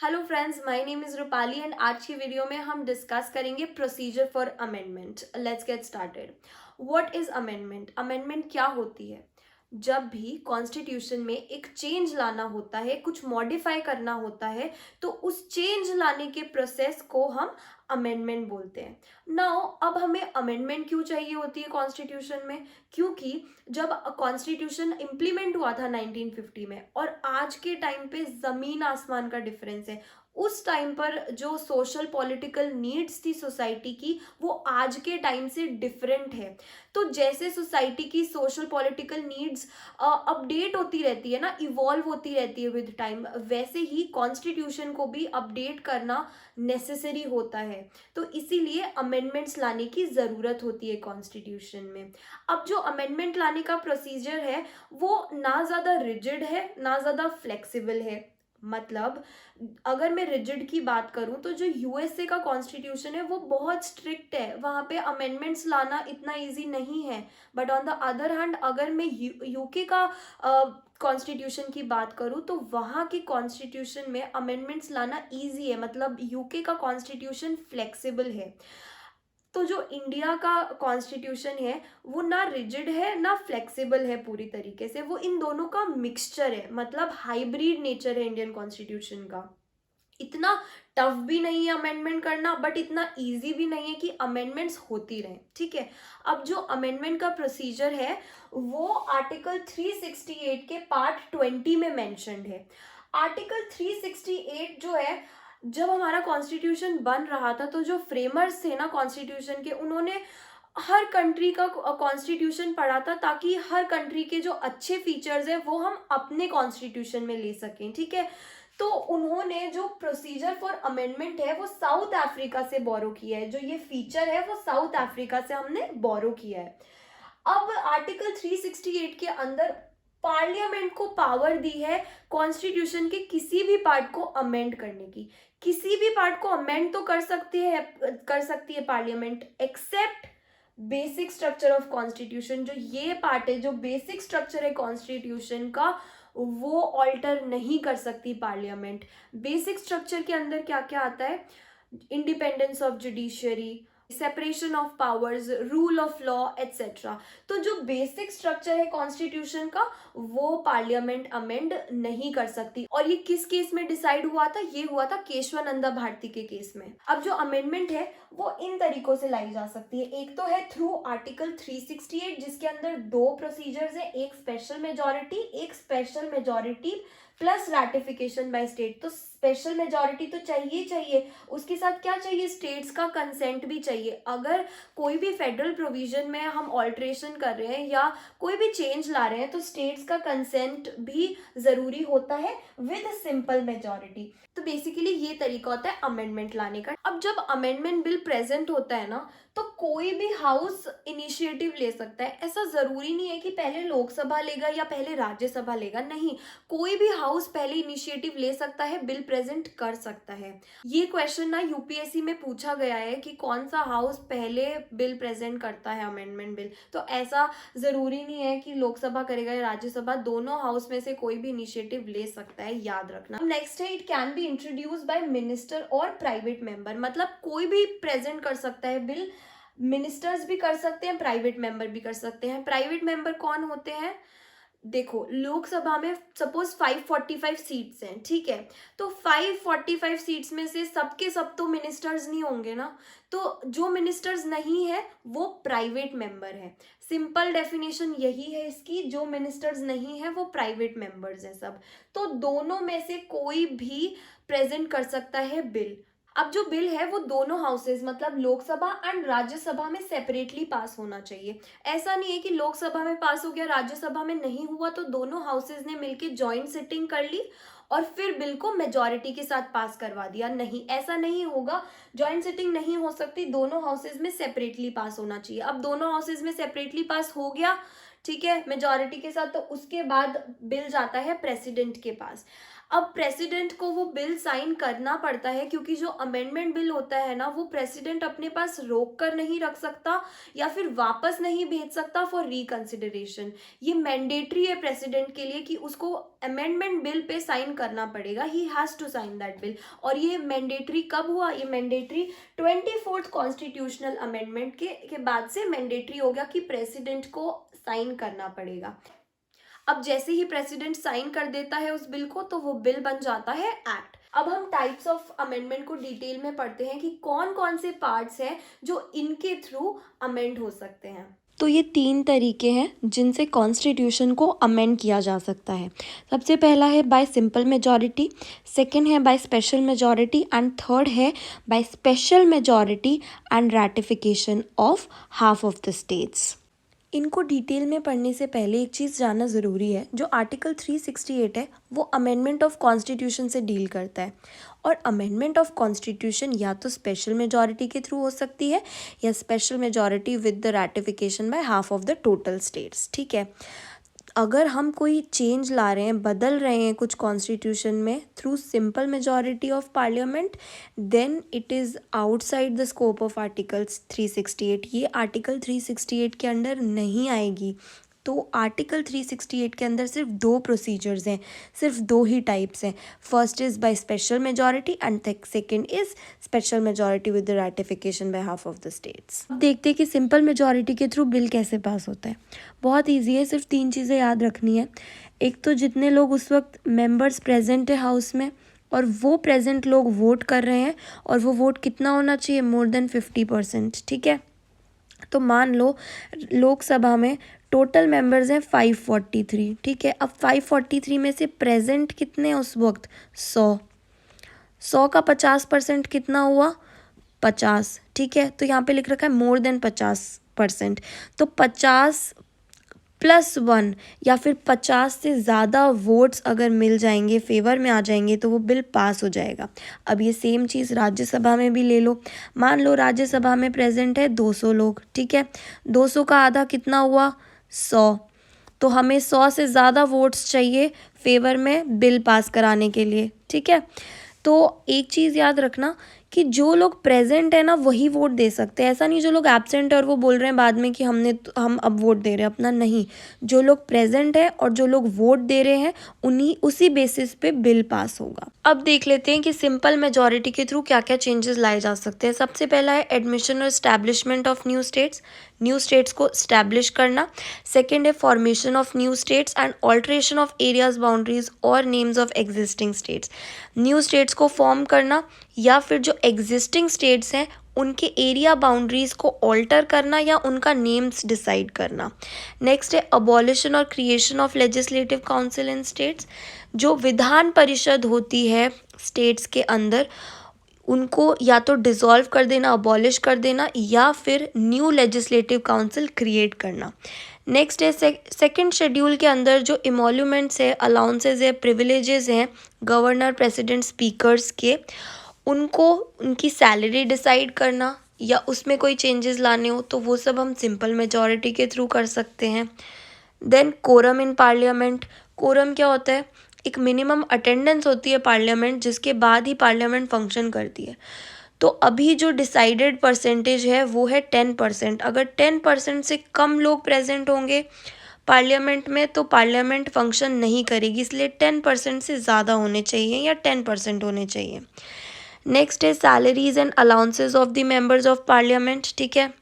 Hello friends, my name is Rupali and आज की video में हम डिस्कस करेंगे procedure for amendment. Let's get started. What is amendment? Amendment क्या होती है? जब भी कॉन्स्टिट्यूशन में एक चेंज लाना होता है, कुछ मॉडिफाई करना होता है, तो उस चेंज लाने के प्रोसेस को हम अमेंडमेंट बोलते हैं। नाउ अब हमें अमेंडमेंट क्यों चाहिए होती है कॉन्स्टिट्यूशन में? क्योंकि जब कॉन्स्टिट्यूशन इम्प्लीमेंट हुआ था 1950 में और आज के टाइम पे ज़मीन आसमान का डिफरेंस है। उस टाइम पर जो सोशल पॉलिटिकल नीड्स थी सोसाइटी की, वो आज के टाइम से डिफरेंट है। तो जैसे सोसाइटी की सोशल पॉलिटिकल नीड्स अपडेट होती रहती है ना, इवॉल्व होती रहती है विद टाइम, वैसे ही कॉन्स्टिट्यूशन को भी अपडेट करना नेसेसरी होता है। तो इसीलिए अमेंडमेंट्स लाने की ज़रूरत होती है कॉन्स्टिट्यूशन में। अब जो अमेंडमेंट लाने का प्रोसीजर है, वो ना ज़्यादा रिजिड है ना ज़्यादा फ्लेक्सिबल है। मतलब अगर मैं रिजिड की बात करूं तो जो यूएसए का कॉन्स्टिट्यूशन है वो बहुत स्ट्रिक्ट है, वहाँ पे अमेंडमेंट्स लाना इतना इजी नहीं है। But on the other hand अगर मैं यूके का कॉन्स्टिट्यूशन की बात करूं तो वहाँ के कॉन्स्टिट्यूशन में अमेंडमेंट्स लाना इजी है, मतलब यूके का कॉन्स्टिट्यूशन फ्लेक्सिबल है। तो जो इंडिया का कॉन्स्टिट्यूशन है वो ना रिजिड है ना फ्लेक्सिबल है पूरी तरीके से, वो इन दोनों का मिक्सचर है, मतलब हाइब्रिड नेचर है इंडियन कॉन्स्टिट्यूशन का। इतना टफ भी नहीं है अमेंडमेंट करना, बट इतना इजी भी नहीं है कि अमेंडमेंट्स होती रहें। ठीक है, अब जो अमेंडमेंट का प्रोसीजर है वो आर्टिकल 368 के पार्ट 20 में मेंशन्ड है। आर्टिकल 368 जो है, जब हमारा कॉन्स्टिट्यूशन बन रहा था तो जो फ्रेमर्स थे ना कॉन्स्टिट्यूशन के, उन्होंने हर कंट्री का कॉन्स्टिट्यूशन पढ़ा था ताकि हर कंट्री के जो अच्छे फीचर्स हैं वो हम अपने कॉन्स्टिट्यूशन में ले सकें। ठीक है, तो उन्होंने जो प्रोसीजर फॉर अमेंडमेंट है वो साउथ अफ्रीका से बोरो किया है, जो ये फीचर है वो साउथ अफ्रीका से हमने बोरो किया है। अब आर्टिकल 368 के अंदर पार्लियामेंट को पावर दी है कॉन्स्टिट्यूशन के किसी भी पार्ट को अमेंड करने की। किसी भी पार्ट को अमेंड तो कर सकती है parliament, except basic structure of constitution. जो ये पार्ट है, जो बेसिक स्ट्रक्चर है कॉन्स्टिट्यूशन का, वो ऑल्टर नहीं कर सकती पार्लियामेंट। बेसिक स्ट्रक्चर के अंदर क्या क्या आता है? Independence of judiciary, separation of powers, rule of law etcetera. तो जो बेसिक स्ट्रक्चर है कॉन्स्टिट्यूशन का, वो पार्लियामेंट अमेंड नहीं कर सकती। और ये किस केस में डिसाइड हुआ था? ये हुआ था केशवानंदा भारती के केस में। अब जो अमेंडमेंट है वो इन तरीकों से लाई जा सकती है। एक तो है थ्रू आर्टिकल 368, जिसके अंदर दो प्रोसीजर्स है, एक स्पेशल मेजोरिटी, एक special majority plus ratification by state. तो स्पेशल मेजोरिटी तो चाहिए चाहिए, उसके साथ क्या चाहिए? स्टेट्स का कंसेंट भी चाहिए। अगर कोई भी फेडरल प्रोविजन में हम ऑल्ट्रेशन कर रहे हैं या कोई भी चेंज ला रहे हैं तो स्टेट्स का कंसेंट भी जरूरी होता है विद सिंपल मेजोरिटी। तो बेसिकली ये तरीका होता है अमेंडमेंट लाने का। अब जब अमेंडमेंट बिल प्रेजेंट होता है ना, तो कोई भी हाउस इनिशिएटिव ले सकता है। ऐसा जरूरी नहीं है कि पहले लोकसभा लेगा या पहले राज्यसभा लेगा, नहीं, कोई भी हाउस पहले इनिशिएटिव ले सकता है, बिल प्रेजेंट कर सकता है। ये क्वेश्चन ना यूपीएससी में पूछा गया है कि कौन सा हाउस पहले बिल प्रेजेंट करता है अमेंडमेंट बिल। तो ऐसा जरूरी नहीं है कि लोकसभा करेगा या राज्यसभा, दोनों हाउस में से कोई भी इनिशिएटिव ले सकता है, याद रखना। नेक्स्ट है, it can be introduce by minister और प्राइवेट मेंबर। मतलब कोई भी प्रेजेंट कर सकता है बिल, मिनिस्टर्स भी कर सकते हैं, प्राइवेट मेंबर भी कर सकते हैं। प्राइवेट मेंबर कौन होते हैं? देखो, लोकसभा में सपोज 545 सीट्स हैं, ठीक है, तो 545 सीट्स में से सबके सब तो मिनिस्टर्स नहीं होंगे ना। तो जो मिनिस्टर्स नहीं है वो प्राइवेट मेंबर है। सिंपल डेफिनेशन यही है इसकी, जो मिनिस्टर्स नहीं है वो प्राइवेट मेंबर्स हैं सब। तो दोनों में से कोई भी प्रेजेंट कर सकता है बिल। अब जो बिल है वो दोनों हाउसेज मतलब लोकसभा एंड राज्यसभा में सेपरेटली पास होना चाहिए। ऐसा नहीं है कि लोकसभा में पास हो गया राज्यसभा में नहीं हुआ तो दोनों हाउसेज ने मिलकर जॉइंट सिटिंग कर ली और फिर बिल को मेजॉरिटी के साथ पास करवा दिया। नहीं, ऐसा नहीं होगा। जॉइंट सिटिंग नहीं हो सकती, दोनों हाउसेज में सेपरेटली पास होना चाहिए। अब दोनों हाउसेज में सेपरेटली पास हो गया, ठीक है, मेजॉरिटी के साथ, तो उसके बाद बिल जाता है प्रेसिडेंट के पास। अब प्रेसिडेंट को वो बिल साइन करना पड़ता है, क्योंकि जो अमेंडमेंट बिल होता है ना, वो प्रेसिडेंट अपने पास रोक कर नहीं रख सकता या फिर वापस नहीं भेज सकता फॉर रिकंसिडरेशन। ये मैंडेटरी है प्रेसिडेंट के लिए कि उसको अमेंडमेंट बिल पे साइन करना पड़ेगा, he has to sign that bill. और ये मैंडेटरी कब हुआ? ये मैंडेटरी 24th कॉन्स्टिट्यूशनल अमेंडमेंट के बाद से मैंडेटरी हो गया कि प्रेसिडेंट को साइन करना पड़ेगा। अब जैसे ही प्रेसिडेंट साइन कर देता है उस बिल को, तो वो बिल बन जाता है एक्ट। अब हम टाइप्स ऑफ अमेंडमेंट को डिटेल में पढ़ते हैं कि कौन कौन से पार्ट्स हैं जो इनके थ्रू अमेंड हो सकते हैं। तो ये 3 तरीके हैं जिनसे कॉन्स्टिट्यूशन को अमेंड किया जा सकता है। सबसे पहला है बाय सिंपल मेजॉरिटी, सेकंड है by special majority and third है by special majority and ratification of half of the states. इनको डिटेल में पढ़ने से पहले एक चीज़ जानना ज़रूरी है, जो आर्टिकल 368 है वो अमेंडमेंट ऑफ कॉन्स्टिट्यूशन से डील करता है। और अमेंडमेंट ऑफ कॉन्स्टिट्यूशन या तो स्पेशल मेजॉरिटी के थ्रू हो सकती है या special majority with the ratification by half of the total states. ठीक है, अगर हम कोई चेंज ला रहे हैं, बदल रहे हैं कुछ कॉन्स्टिट्यूशन में through simple majority of parliament, then it is outside the scope of articles 368। ये आर्टिकल 368 के अंडर नहीं आएगी। तो आर्टिकल 368 के अंदर सिर्फ 2 प्रोसीजर्स हैं, सिर्फ 2 ही टाइप्स हैं। First is by special majority and second is special majority with the ratification by half of the states. अब देखते हैं कि सिंपल मेजॉरिटी के थ्रू बिल कैसे पास होता है। बहुत ईजी है, सिर्फ 3 चीज़ें याद रखनी है। एक तो जितने लोग उस वक्त मेंबर्स प्रेजेंट है हाउस में, और वो प्रेजेंट लोग वोट कर रहे हैं, और वो वोट कितना होना चाहिए? More than 50%। ठीक है, तो मान लो लोकसभा में टोटल मेंबर्स हैं 543। ठीक है, अब 543 में से प्रेजेंट कितने हैं उस वक्त? 100 का 50% कितना हुआ? 50। ठीक है, तो यहाँ पे लिख रखा है मोर देन 50%। तो 50+1 या फिर 50 से ज़्यादा वोट्स अगर मिल जाएंगे, फेवर में आ जाएंगे, तो वो बिल पास हो जाएगा। अब ये सेम चीज़ राज्यसभा में भी ले लो। मान लो राज्यसभा में प्रेजेंट है 200 लोग। ठीक है, 200 का आधा कितना हुआ? 100। तो हमें 100 से ज़्यादा वोट्स चाहिए फेवर में बिल पास कराने के लिए। ठीक है, तो एक चीज़ याद रखना कि जो लोग प्रेजेंट है ना वही वोट दे सकते हैं। ऐसा नहीं जो लोग एब्सेंट है और वो बोल रहे हैं बाद में कि हम अब वोट दे रहे हैं अपना, नहीं। जो लोग प्रेजेंट है और जो लोग वोट दे रहे हैं उसी बेसिस पे बिल पास होगा। अब देख लेते हैं कि सिंपल मेजॉरिटी के थ्रू क्या क्या चेंजेस लाए जा सकते हैं। सबसे पहला है एडमिशन और एस्टैब्लिशमेंट ऑफ न्यू स्टेट्स को स्टैब्लिश करना। सेकेंड है formation of new states and alteration of areas, boundaries और names of existing states. New states को फॉर्म करना या फिर जो एग्जिस्टिंग स्टेट्स हैं उनके एरिया बाउंड्रीज को ऑल्टर करना या उनका नेम्स डिसाइड करना। नेक्स्ट है अबॉलिशन और creation of legislative council in states. जो विधान परिषद होती है स्टेट्स के अंदर, उनको या तो डिसॉल्व कर देना, अबॉलिश कर देना, या फिर न्यू लेजिस्लेटिव काउंसिल क्रिएट करना। नेक्स्ट है सेकंड शेड्यूल के अंदर जो इमोल्यूमेंट्स है, अलाउंसेस है, प्रिविलेजेस हैं गवर्नर, प्रेसिडेंट, स्पीकर्स के, उनको उनकी सैलरी डिसाइड करना या उसमें कोई चेंजेस लाने हो तो वो सब हम सिंपल मेजॉरिटी के थ्रू कर सकते हैं। Then quorum in parliament. Quorum क्या होता है? एक मिनिमम अटेंडेंस होती है पार्लियामेंट, जिसके बाद ही पार्लियामेंट फंक्शन करती है। तो अभी जो डिसाइडेड परसेंटेज है वो है 10%। अगर 10% से कम लोग प्रेजेंट होंगे पार्लियामेंट में तो पार्लियामेंट फंक्शन नहीं करेगी, इसलिए 10% से ज़्यादा होने चाहिए या 10% होने चाहिए। नेक्स्ट है salaries and allowances of the members of parliament. ठीक है,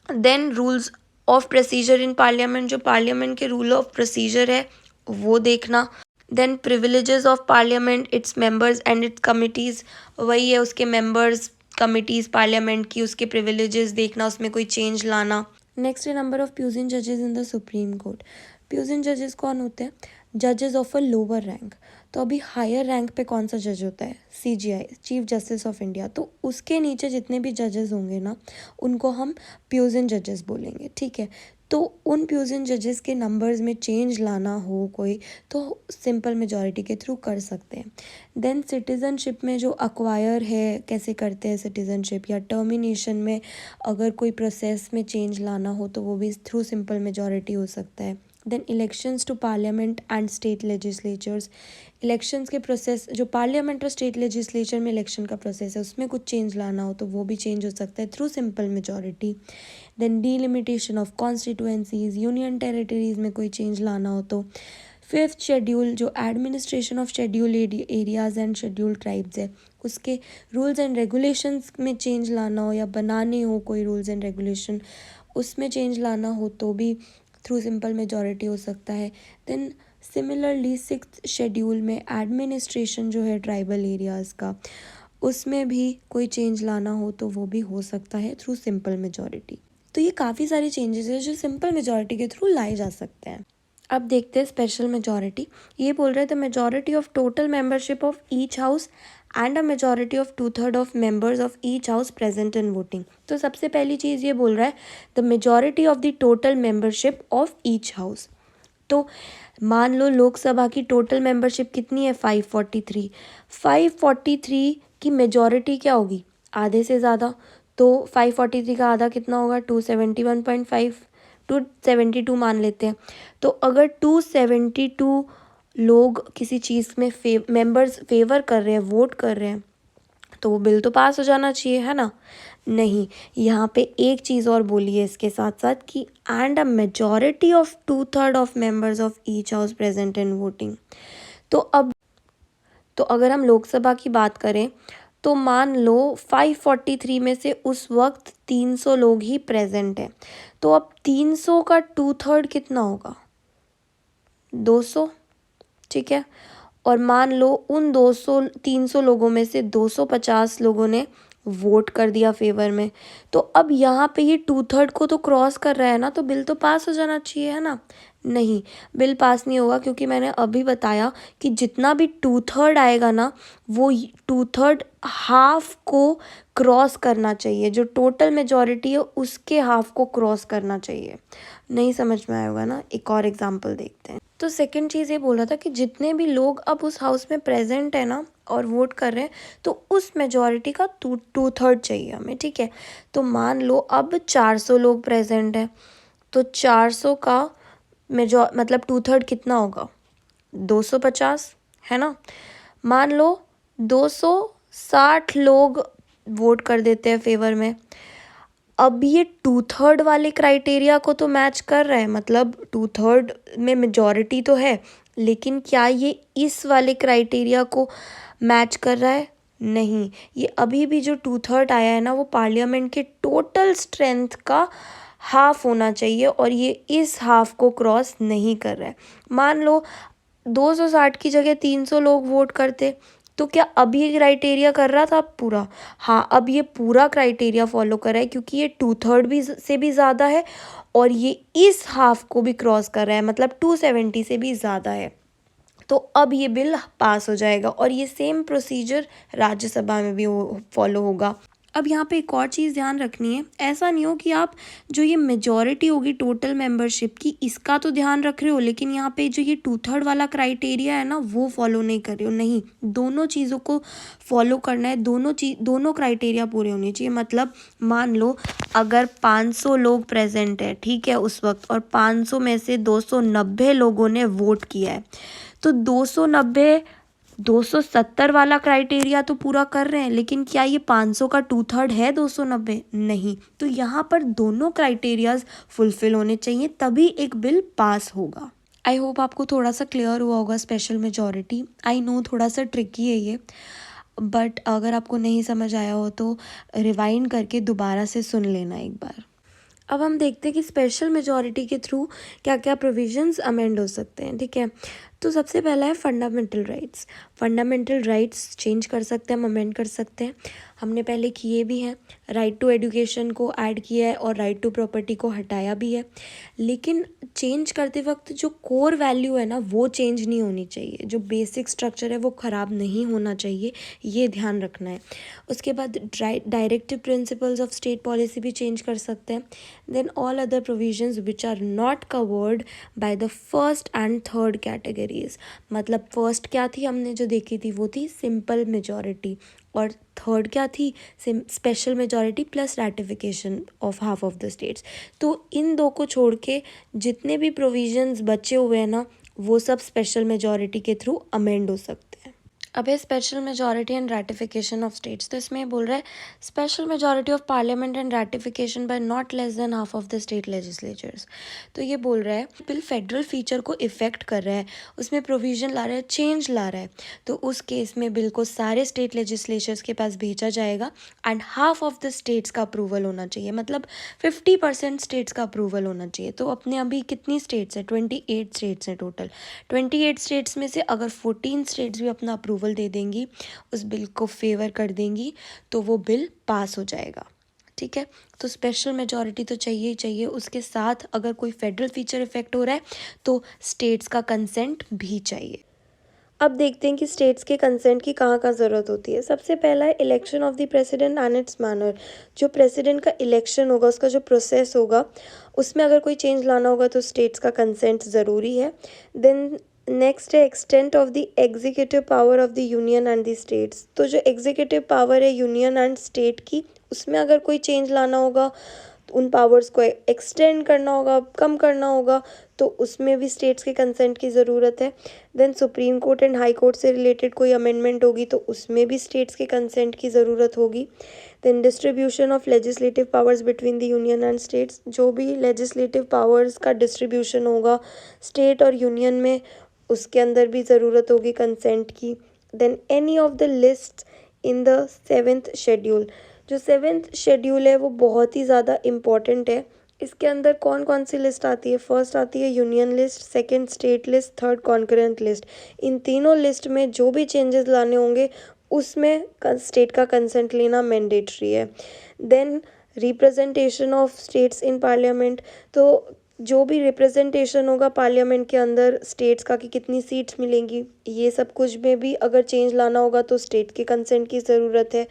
then rules of procedure in parliament, जो पार्लियामेंट के रूल ऑफ प्रोसीजर है वो देखना। Then privileges of parliament, its members and its committees, वही है उसके मेंबर्स, कमिटीज़ पार्लियामेंट की, उसके प्रिविलेजेस देखना, उसमें कोई चेंज लाना। नेक्स्ट है नंबर ऑफ प्यूजिन जजेस इन द सुप्रीम कोर्ट। प्यूजिन जजेस कौन होते हैं? जजेस ऑफ अ लोअर रैंक। तो अभी हायर रैंक पे कौन सा जज होता है? CJI, chief justice of India. तो उसके नीचे जितने भी जजेस होंगे ना उनको हम प्यूजिन जजेस बोलेंगे। ठीक है, तो उन प्यूजिन जजेस के नंबर्स में चेंज लाना हो कोई तो सिंपल मेजॉरिटी के थ्रू कर सकते हैं। देन सिटीज़नशिप में जो अक्वायर है, कैसे करते हैं सिटीज़नशिप, या टर्मिनेशन में अगर कोई प्रोसेस में चेंज लाना हो तो वो भी थ्रू सिंपल मेजॉरिटी हो सकता है। Then elections to parliament and state legislatures, elections के प्रोसेस, जो पार्लियामेंट और स्टेट लेजिस्लेचर में इलेक्शन का प्रोसेस है उसमें कुछ चेंज लाना हो तो वो भी चेंज हो सकता है through simple majority. Then delimitation of constituencies, union territories में कोई चेंज लाना हो तो। फिफ्थ शेड्यूल जो administration of schedule areas and schedule tribes है उसके रूल्स एंड रेगुलेशंस में चेंज लाना हो या बनाने हो कोई रूल्स एंड रेगुलेशन उसमें चेंज लाना हो तो भी थ्रू सिंपल मेजॉरिटी हो सकता है। देन सिमिलरली सिक्स्थ शेड्यूल में एडमिनिस्ट्रेशन जो है ट्राइबल एरियाज़ का उसमें भी कोई चेंज लाना हो तो वो भी हो सकता है थ्रू सिंपल मेजॉरिटी। तो ये काफ़ी सारे चेंजेस हैं जो सिंपल मेजॉरिटी के थ्रू लाए जा सकते हैं। अब देखते हैं स्पेशल मेजॉरिटी। ये बोल रहे थे majority of total membership of each house and a majority of 2/3 of members of each house present in voting. तो सबसे पहली चीज़ ये बोल रहा है the majority of the total membership of each house. तो मान लो लोकसभा की टोटल मेंबरशिप कितनी है 543। 543 की मेजॉरिटी क्या होगी, आधे से ज़्यादा। तो 543 का आधा कितना होगा 271.5, 272 मान लेते हैं। तो अगर 272 लोग किसी चीज़ में मेंबर्स फेवर कर रहे हैं, वोट कर रहे हैं, तो वो बिल तो पास हो जाना चाहिए, है ना। नहीं, यहाँ पे एक चीज़ और बोली है इसके साथ साथ कि and a majority of 2/3 of members of each house present in voting. तो अगर हम लोकसभा की बात करें तो मान लो 543 में से उस वक्त 300 लोग ही प्रेजेंट हैं। तो अब 300 का 2/3 कितना होगा 200, ठीक है। और मान लो उन 300 लोगों में से 250 लोगों ने वोट कर दिया फेवर में। तो अब यहाँ पे ये 2/3 को तो क्रॉस कर रहा है ना, तो बिल तो पास हो जाना चाहिए, है ना। नहीं, बिल पास नहीं होगा क्योंकि मैंने अभी बताया कि जितना भी 2/3 आएगा ना वो 2/3 हाफ को क्रॉस करना चाहिए, जो टोटल मेजॉरिटी है उसके हाफ को क्रॉस करना चाहिए। नहीं समझ में आया होगा ना, एक और एग्जांपल देखते हैं। तो सेकंड चीज़ ये बोल रहा था कि जितने भी लोग अब उस हाउस में प्रेजेंट है ना और वोट कर रहे हैं तो उस मेजॉरिटी का 2/3 चाहिए हमें, ठीक है। तो मान लो अब 400 लोग प्रेजेंट हैं तो 400 का मतलब 2/3 कितना होगा 250, है ना। मान लो 260 लोग वोट कर देते हैं फेवर में। अब ये 2/3 वाले क्राइटेरिया को तो मैच कर रहा है, मतलब 2/3 में मेजॉरिटी तो है, लेकिन क्या ये इस वाले क्राइटेरिया को मैच कर रहा है, नहीं। ये अभी भी जो 2/3 आया है ना वो पार्लियामेंट के टोटल स्ट्रेंथ का हाफ होना चाहिए और ये इस हाफ को क्रॉस नहीं कर रहा है। मान लो 260 की जगह 300 लोग वोट करते तो क्या अब ये क्राइटेरिया कर रहा था पूरा, हाँ अब ये पूरा क्राइटेरिया फॉलो कर रहा है क्योंकि ये 2/3 भी से भी ज़्यादा है और ये इस हाफ को भी क्रॉस कर रहा है, मतलब 270 से भी ज़्यादा है। तो अब ये बिल पास हो जाएगा और ये सेम प्रोसीजर राज्यसभा में भी फॉलो होगा। अब यहाँ पे एक और चीज़ ध्यान रखनी है, ऐसा नहीं हो कि आप जो ये मेजॉरिटी होगी टोटल मेंबरशिप की इसका तो ध्यान रख रहे हो लेकिन यहाँ पे जो ये 2/3 वाला क्राइटेरिया है ना वो फॉलो नहीं कर रहे हो। नहीं, दोनों चीज़ों को फॉलो करना है, दोनों क्राइटेरिया पूरे होने चाहिए। मतलब मान लो अगर 500 लोग प्रेजेंट है, ठीक है, उस वक्त, और 500 में से 290 लोगों ने वोट किया है, तो 270 वाला क्राइटेरिया तो पूरा कर रहे हैं, लेकिन क्या ये 500 का 2/3 है 290? नहीं। तो यहाँ पर दोनों क्राइटेरियाज फुलफिल होने चाहिए तभी एक बिल पास होगा। आई होप आपको थोड़ा सा क्लियर हुआ होगा स्पेशल मेजॉरिटी। आई नो थोड़ा सा ट्रिकी है ये, बट अगर आपको नहीं समझ आया हो तो रिवाइंड करके दोबारा से सुन लेना एक बार। अब हम देखते हैं कि स्पेशल मेजॉरिटी के थ्रू क्या क्या प्रोविजंस अमेंड हो सकते हैं, ठीक है। तो सबसे पहला है fundamental rights. Fundamental rights change कर सकते हैं, हम अमेंड कर सकते हैं, हमने पहले किए भी हैं। राइट टू एजुकेशन को ऐड किया है और राइट टू प्रॉपर्टी को हटाया भी है, लेकिन चेंज करते वक्त जो कोर वैल्यू है ना वो चेंज नहीं होनी चाहिए, जो बेसिक स्ट्रक्चर है वो ख़राब नहीं होना चाहिए, ये ध्यान रखना है। उसके बाद directive principles of state policy भी चेंज कर सकते हैं। Then all other provisions which are not covered by the first and third category categories, मतलब फर्स्ट क्या थी हमने जो देखी थी वो थी सिंपल मेजॉरिटी, और थर्ड क्या थी special majority plus ratification of half of the states. तो इन दो को छोड़ के जितने भी प्रोविजंस बचे हुए हैं ना, वो सब स्पेशल मेजॉरिटी के थ्रू अमेंड हो सकते हैं। अब है special majority and ratification of states. तो इसमें बोल रहा है special majority of parliament and ratification by not less than half of the state legislatures. तो ये बोल रहा है बिल फेडरल फीचर को इफेक्ट कर रहा है, उसमें प्रोविजन ला रहा है, चेंज ला रहा है, तो उस केस में बिल को सारे स्टेट लेजिस्लेचर्स के पास भेजा जाएगा and half of the states का अप्रूवल होना चाहिए, मतलब 50% स्टेट्स का अप्रूवल होना चाहिए। तो अपने अभी कितनी स्टेट्स हैं? 28 स्टेट्स हैं टोटल। 28 स्टेट्स में से अगर 14 स्टेट्स भी अपना अप्रूवल दे देंगी, उस बिल को फेवर कर देंगी, तो वो बिल पास हो जाएगा। ठीक है, तो स्पेशल मेजॉरिटी तो चाहिए ही चाहिए, उसके साथ अगर कोई फेडरल फीचर इफेक्ट हो रहा है तो स्टेट्स का कंसेंट भी चाहिए। अब देखते हैं कि स्टेट्स के कंसेंट की कहाँ कहाँ ज़रूरत होती है। सबसे पहला है election of the president and it's manner. जो प्रेसिडेंट का इलेक्शन होगा, उसका जो प्रोसेस होगा, उसमें अगर कोई चेंज लाना होगा तो स्टेट्स का कंसेंट ज़रूरी है। देन नेक्स्ट है extent of the executive power of the union and the states. तो जो एग्जीक्यूटिव पावर है यूनियन एंड स्टेट की, उसमें अगर कोई चेंज लाना होगा, उन पावर्स को एक्सटेंड करना होगा, कम करना होगा, तो उसमें भी स्टेट्स के कंसेंट की ज़रूरत है। Then supreme court and high court से रिलेटेड कोई अमेंडमेंट होगी तो उसमें भी स्टेट्स के कंसेंट की ज़रूरत होगी। Then distribution of legislative powers between the union and states. जो भी लेजिस्लेटिव पावर्स का डिस्ट्रीब्यूशन होगा स्टेट और यूनियन में, उसके अंदर भी ज़रूरत होगी कंसेंट की। Then any of the list in the 7th schedule. जो 7th शेड्यूल है वो बहुत ही ज़्यादा इम्पॉर्टेंट है। इसके अंदर कौन कौन सी लिस्ट आती है? फर्स्ट आती है union list, second state list, third concurrent list. इन तीनों लिस्ट में जो भी चेंजेस लाने होंगे उसमें स्टेट का कंसेंट लेना मैंडेटरी है। Then representation of states in parliament. तो जो भी रिप्रेजेंटेशन होगा पार्लियामेंट के अंदर स्टेट्स का, कि कितनी सीट्स मिलेंगी, ये सब कुछ में भी अगर चेंज लाना होगा तो स्टेट के कंसेंट की ज़रूरत है।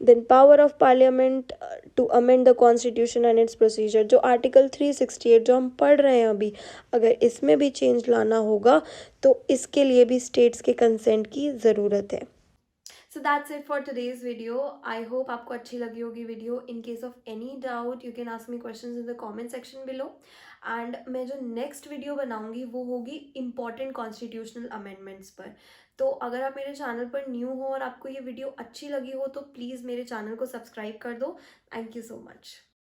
Then power of parliament to amend the constitution and its procedure. जो आर्टिकल 368 जो हम पढ़ रहे हैं अभी, अगर इसमें भी चेंज लाना होगा तो इसके लिए भी स्टेट्स के कंसेंट की ज़रूरत है। So that's it for today's video. I hope आपको अच्छी लगी होगी video. In case of any doubt you can ask me questions in the comment section below. And मैं जो नेक्स्ट वीडियो बनाऊंगी वो होगी इंपॉर्टेंट कॉन्स्टिट्यूशनल अमेंडमेंट्स पर। तो अगर आप मेरे चैनल पर न्यू हो और आपको ये वीडियो अच्छी लगी हो तो प्लीज़ मेरे चैनल को सब्सक्राइब कर दो। Thank you so much.